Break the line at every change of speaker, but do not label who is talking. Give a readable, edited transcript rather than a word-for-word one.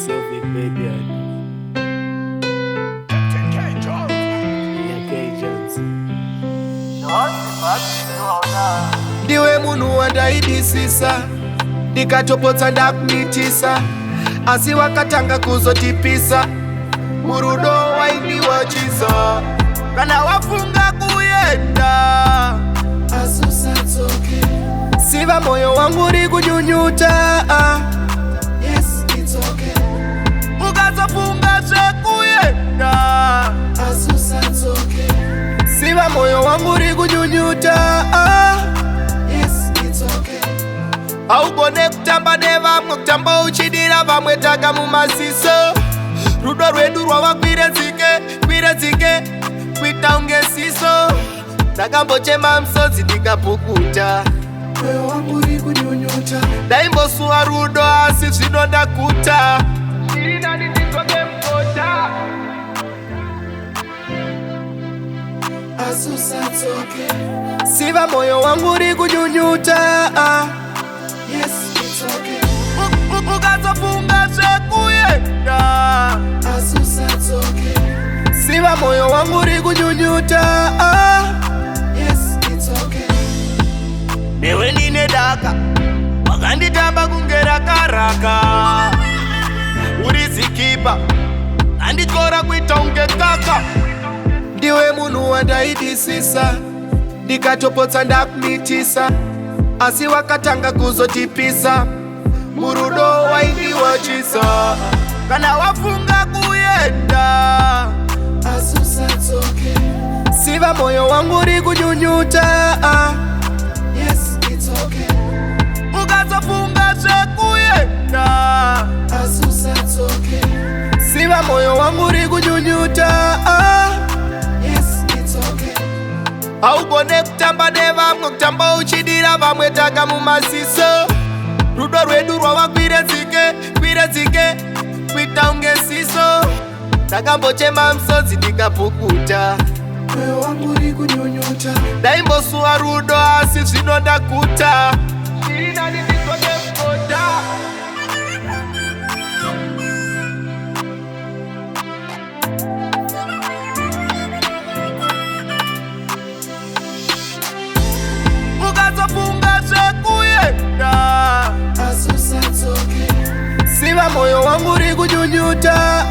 Sylvie Bedian.
Ndiwe munhu wandaidisisa ndikatopotsa ndakumitisa, asi wakatanga kuzotipisa. Murudo waindiwachisa kana wafunga kuyenda, asi usatsoke. Siva moyo wangu uri kunyunyuta. Yes, it's okay. Ukazofunga zvekuyenda, asi usatsoke. Siva moyo wangu uri kunyunyuta. Yes, it's okay. Haugone kutamba nevamwe, kutamba uchidira vamwe taka mumaziso. Rudo rwedu rwava kwiredzike kuita unge siso. Ndakambochema musodzi ndikapukuta, moyo wangu uri kunyunyuta. Ndaimbosuwa rudo asi zvino ndakuta. Ndina ndititoke mukota, asi usatsoke. Siva moyo wangu uri kunyunyuta. Yes, it's okay. Ukazofunga zvekuyenda, asi usatsoke. Siva moyo wangu uri kunyunyuta. Yes, it's okay. Newe ndine daka, wakanditamba kunge rakaraka. Uri zikipa, andikora kuita unge kaka. Ndiwe munhu wandaidisisa ndikatopotsa ndakumitisa, asi wakatanga kuzotipisa. Murudo waindiwachisa kana wafunga kuyenda, asi usatsoke. Siva moyo wangu uri kunyunyuta. Yes, it's okay. Ukazofunga zvekuyenda, asi usatsoke. Siva moyo wangu uri kunyunyuta. Yes, it's okay. Haugone kutamba nevamwe, kutamba uchidira vamwe taka mumaziso. Rudo rwedu rwava kwiredzike kuita unge siso. Ndakambochema musodzi ndikapukuta, moyo wangu uri kunyunyuta. Ndaimbosuwa rudo asi zvino ndakuta. Ndina ndititoke mukota, ukazofunga zvekuyenda, asi usatsoke. Siva moyo wangu uri kunyunyuta.